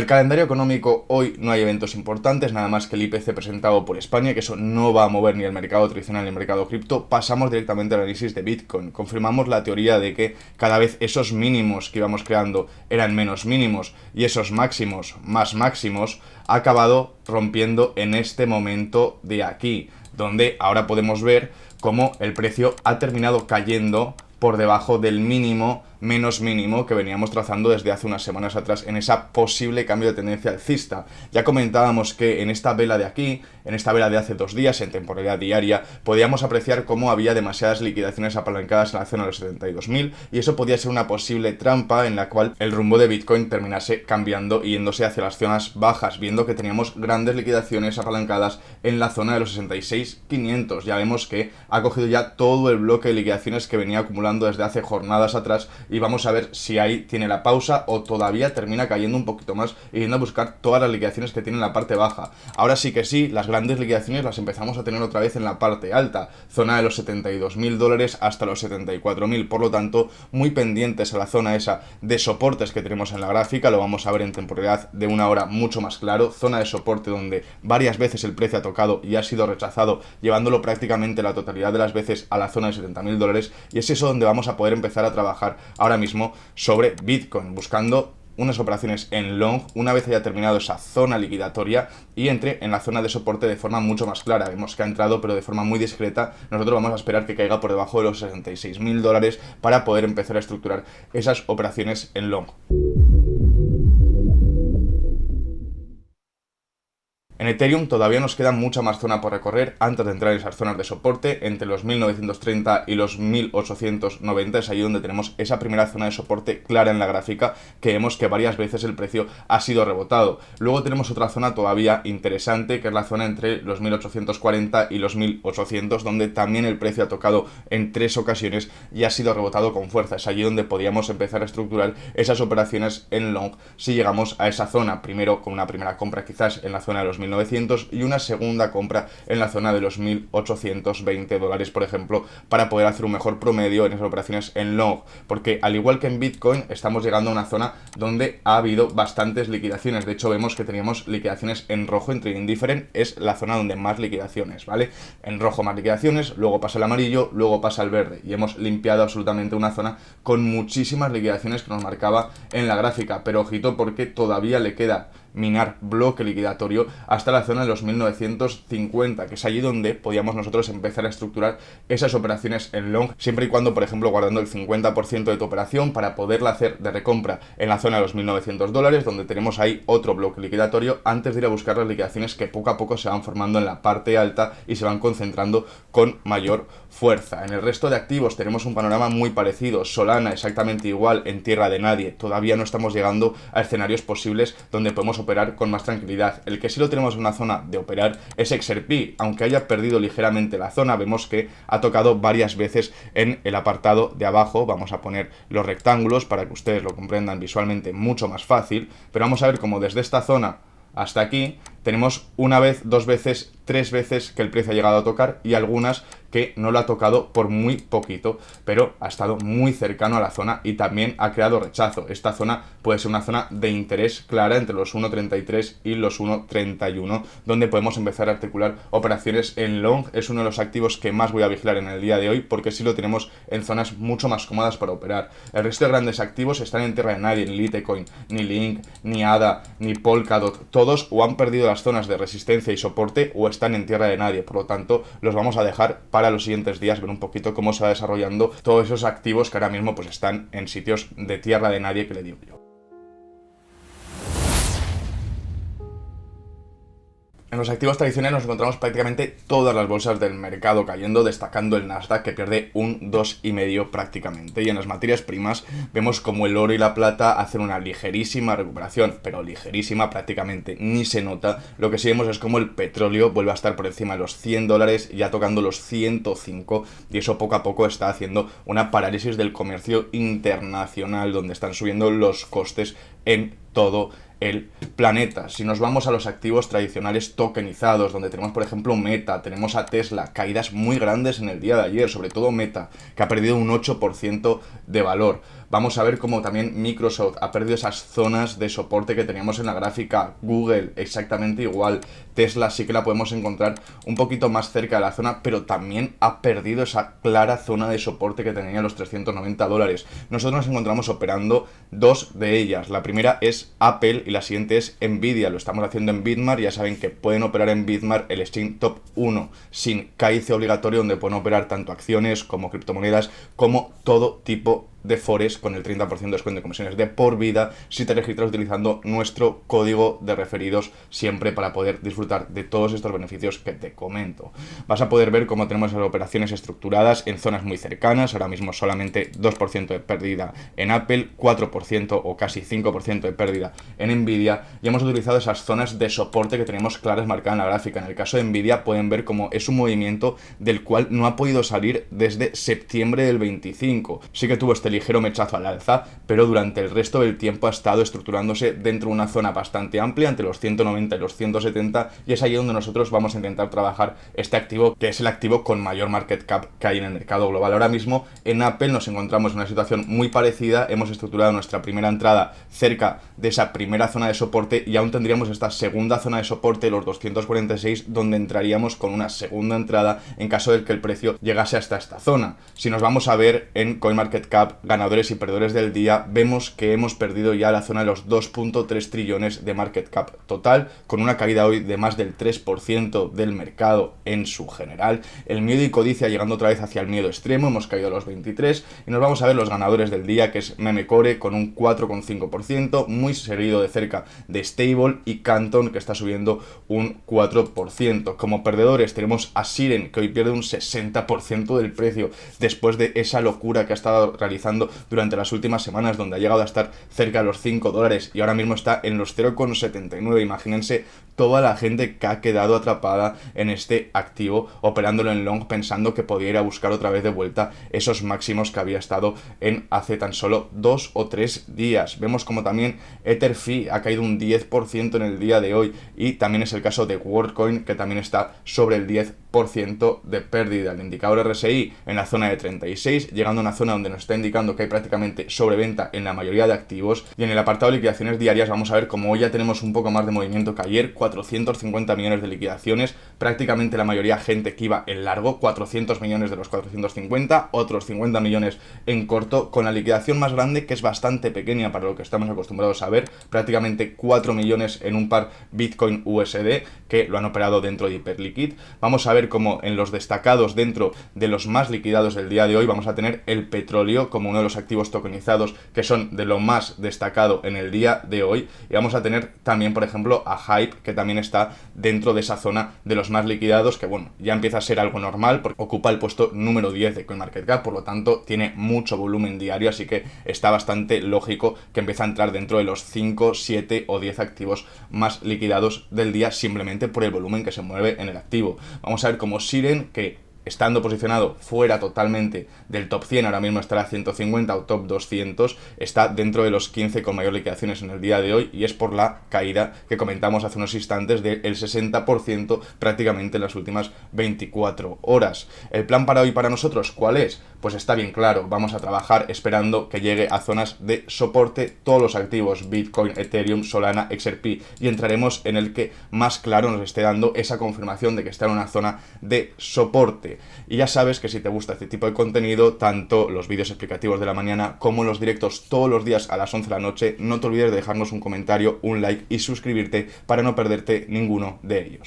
calendario económico hoy no hay eventos importantes, nada más que el IPC presentado por España, que eso no va a mover ni el mercado tradicional ni el mercado cripto. Pasamos directamente al análisis de Bitcoin. Confirmamos la teoría de que cada vez esos mínimos que íbamos creando eran menos mínimos y esos máximos más máximos ha acabado rompiendo en este momento de aquí, donde ahora podemos ver cómo el precio ha terminado cayendo por debajo del mínimo menos mínimo que veníamos trazando desde hace unas semanas atrás en esa posible cambio de tendencia alcista. Ya comentábamos que en esta vela de aquí, en esta vela de hace 2 días, en temporalidad diaria, podíamos apreciar cómo había demasiadas liquidaciones apalancadas en la zona de los 72.000 y eso podía ser una posible trampa en la cual el rumbo de Bitcoin terminase cambiando y yéndose hacia las zonas bajas, viendo que teníamos grandes liquidaciones apalancadas en la zona de los 66.500. Ya vemos que ha cogido ya todo el bloque de liquidaciones que venía acumulando desde hace jornadas atrás y vamos a ver si ahí tiene la pausa o todavía termina cayendo un poquito más y yendo a buscar todas las liquidaciones que tiene en la parte baja. Ahora sí que sí, las grandes liquidaciones las empezamos a tener otra vez en la parte alta, zona de los $72.000 hasta los 74.000, por lo tanto muy pendientes a la zona esa de soportes que tenemos en la gráfica, lo vamos a ver en temporalidad de 1 hora mucho más claro, zona de soporte donde varias veces el precio ha tocado y ha sido rechazado, llevándolo prácticamente la totalidad de las veces a la zona de $70.000 y es eso donde vamos a poder empezar a trabajar ahora mismo sobre Bitcoin, buscando unas operaciones en long una vez haya terminado esa zona liquidatoria y entre en la zona de soporte de forma mucho más clara. Vemos que ha entrado pero de forma muy discreta. Nosotros vamos a esperar que caiga por debajo de los $66.000 para poder empezar a estructurar esas operaciones en long. En Ethereum todavía nos queda mucha más zona por recorrer antes de entrar en esas zonas de soporte. Entre los 1930 y los 1890 es ahí donde tenemos esa primera zona de soporte clara en la gráfica, que vemos que varias veces el precio ha sido rebotado. Luego tenemos otra zona todavía interesante, que es la zona entre los 1840 y los 1800, donde también el precio ha tocado en 3 ocasiones y ha sido rebotado con fuerza. Es allí donde podríamos empezar a estructurar esas operaciones en long si llegamos a esa zona, primero con una primera compra quizás en la zona de los 1900 y una segunda compra en la zona de los $1.820, por ejemplo, para poder hacer un mejor promedio en esas operaciones en long, porque al igual que en Bitcoin estamos llegando a una zona donde ha habido bastantes liquidaciones. De hecho vemos que teníamos liquidaciones en rojo, en trading different es la zona donde más liquidaciones, ¿vale? En rojo más liquidaciones, luego pasa el amarillo, luego pasa el verde y hemos limpiado absolutamente una zona con muchísimas liquidaciones que nos marcaba en la gráfica, pero ojito porque todavía le queda minar bloque liquidatorio hasta la zona de los 1950, que es allí donde podíamos nosotros empezar a estructurar esas operaciones en long, siempre y cuando, por ejemplo, guardando el 50% de tu operación para poderla hacer de recompra en la zona de los $1.900, donde tenemos ahí otro bloque liquidatorio antes de ir a buscar las liquidaciones que poco a poco se van formando en la parte alta y se van concentrando con mayor fuerza. En el resto de activos tenemos un panorama muy parecido. Solana exactamente igual, en tierra de nadie. Todavía no estamos llegando a escenarios posibles donde podemos operar con más tranquilidad. El que sí lo tenemos en una zona de operar es XRP, aunque haya perdido ligeramente la zona, vemos que ha tocado varias veces en el apartado de abajo. Vamos a poner los rectángulos para que ustedes lo comprendan visualmente mucho más fácil, pero vamos a ver cómo desde esta zona hasta aquí tenemos una vez, 2 veces, 3 veces que el precio ha llegado a tocar y algunas que no lo ha tocado por muy poquito, pero ha estado muy cercano a la zona y también ha creado rechazo. Esta zona puede ser una zona de interés clara entre los 1.33 y los 1.31, donde podemos empezar a articular operaciones en long. Es uno de los activos que más voy a vigilar en el día de hoy porque sí lo tenemos en zonas mucho más cómodas para operar. El resto de grandes activos están en tierra de nadie, ni Litecoin, ni Link, ni ADA, ni Polkadot, todos o han perdido las zonas de resistencia y soporte o están en tierra de nadie, por lo tanto los vamos a dejar para los siguientes días, ver un poquito cómo se va desarrollando todos esos activos que ahora mismo pues están en sitios de tierra de nadie, que le digo yo. En los activos tradicionales nos encontramos prácticamente todas las bolsas del mercado cayendo, destacando el Nasdaq que pierde un 2,5 prácticamente. Y en las materias primas vemos como el oro y la plata hacen una ligerísima recuperación, pero ligerísima prácticamente, ni se nota. Lo que sí vemos es como el petróleo vuelve a estar por encima de los $100, ya tocando los 105, y eso poco a poco está haciendo una parálisis del comercio internacional, donde están subiendo los costes en todo el planeta. Si nos vamos a los activos tradicionales tokenizados, donde tenemos por ejemplo Meta, tenemos a Tesla, caídas muy grandes en el día de ayer, sobre todo Meta, que ha perdido un 8% de valor. Vamos a ver cómo también Microsoft ha perdido esas zonas de soporte que teníamos en la gráfica. Google exactamente igual. Tesla sí que la podemos encontrar un poquito más cerca de la zona, pero también ha perdido esa clara zona de soporte que tenía los $390. Nosotros nos encontramos operando dos de ellas. La primera es Apple y la siguiente es Nvidia. Lo estamos haciendo en Bitmart. Ya saben que pueden operar en Bitmart el Exchange Top 1 sin KIC obligatorio, donde pueden operar tanto acciones como criptomonedas como todo tipo de Forex con el 30% de descuento de comisiones de por vida si te registras utilizando nuestro código de referidos siempre para poder disfrutar de todos estos beneficios que te comento. Vas a poder ver cómo tenemos las operaciones estructuradas en zonas muy cercanas, ahora mismo solamente 2% de pérdida en Apple, 4% o casi 5% de pérdida en Nvidia, y hemos utilizado esas zonas de soporte que tenemos claras marcadas en la gráfica. En el caso de Nvidia pueden ver cómo es un movimiento del cual no ha podido salir desde septiembre del 25. Sí que tuvo este ligero mechazo al alza, pero durante el resto del tiempo ha estado estructurándose dentro de una zona bastante amplia entre los 190 y los 170, y es ahí donde nosotros vamos a intentar trabajar este activo, que es el activo con mayor market cap que hay en el mercado global. Ahora mismo en Apple nos encontramos en una situación muy parecida. Hemos estructurado nuestra primera entrada cerca de esa primera zona de soporte y aún tendríamos esta segunda zona de soporte, los 246, donde entraríamos con una segunda entrada en caso de que el precio llegase hasta esta zona. Si nos vamos a ver en CoinMarketCap, ganadores y perdedores del día, vemos que hemos perdido ya la zona de los 2.3 trillones de market cap total, con una caída hoy de más del 3% del mercado en su general. El miedo y codicia llegando otra vez hacia el miedo extremo, hemos caído a los 23, y nos vamos a ver los ganadores del día, que es Memecore con un 4,5%, muy seguido de cerca de Stable y Canton, que está subiendo un 4%. Como perdedores tenemos a Siren, que hoy pierde un 60% del precio después de esa locura que ha estado realizando durante las últimas semanas, donde ha llegado a estar cerca de los $5 y ahora mismo está en los 0,79. Imagínense toda la gente que ha quedado atrapada en este activo operándolo en long, pensando que podía ir a buscar otra vez de vuelta esos máximos que había estado en hace tan solo 2 o 3 días. Vemos como también EtherFi ha caído un 10% en el día de hoy, y también es el caso de WorldCoin, que también está sobre el 10% de pérdida. El indicador RSI en la zona de 36, llegando a una zona donde nos está indicando que hay prácticamente sobreventa en la mayoría de activos. Y en el apartado de liquidaciones diarias vamos a ver cómo hoy ya tenemos un poco más de movimiento que ayer, 450 millones de liquidaciones, prácticamente la mayoría gente que iba en largo, 400 millones de los 450, otros 50 millones en corto, con la liquidación más grande, que es bastante pequeña para lo que estamos acostumbrados a ver, prácticamente 4 millones en un par Bitcoin USD, que lo han operado dentro de Hyperliquid. Vamos a ver cómo en los destacados dentro de los más liquidados del día de hoy vamos a tener el petróleo como uno de los activos tokenizados que son de lo más destacado en el día de hoy, y vamos a tener también por ejemplo a Hype, que también está dentro de esa zona de los más liquidados, que bueno, ya empieza a ser algo normal porque ocupa el puesto número 10 de CoinMarketCap, por lo tanto tiene mucho volumen diario, así que está bastante lógico que empiece a entrar dentro de los 5, 7 o 10 activos más liquidados del día, simplemente por el volumen que se mueve en el activo. Vamos a ver cómo Siren, que estando posicionado fuera totalmente del top 100, ahora mismo estará a 150 o top 200, está dentro de los 15 con mayor liquidaciones en el día de hoy, y es por la caída que comentamos hace unos instantes del 60% prácticamente en las últimas 24 horas. ¿El plan para hoy para nosotros cuál es? Pues está bien claro, vamos a trabajar esperando que llegue a zonas de soporte todos los activos, Bitcoin, Ethereum, Solana, XRP, y entraremos en el que más claro nos esté dando esa confirmación de que está en una zona de soporte. Y ya sabes que si te gusta este tipo de contenido, tanto los vídeos explicativos de la mañana como los directos todos los días a las 11 de la noche, no te olvides de dejarnos un comentario, un like y suscribirte para no perderte ninguno de ellos.